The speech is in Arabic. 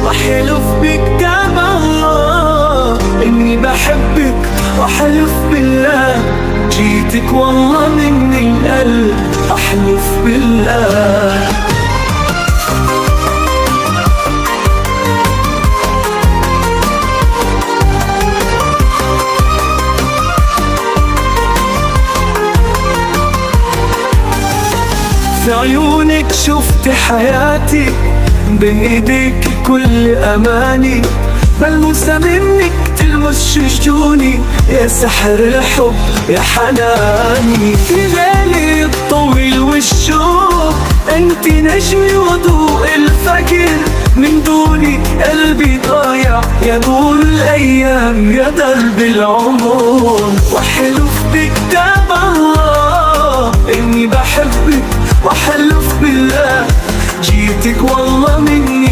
واحلف بكتاب الله اني بحبك، واحلف بالله جيتك والله من القلب، احلف بالله. في عيونك شفت حياتي، بين ايديك كل اماني، ملموسة منك تلمس شجوني، يا سحر الحب يا حناني. في ليلي الطويل والشوق انت نجمي وضوء الفجر، من دوني قلبي ضايع يا نور الايام يا درب العمر. واحلف بكتاب الله اني بحبك، واحلف بالله جيتك والله من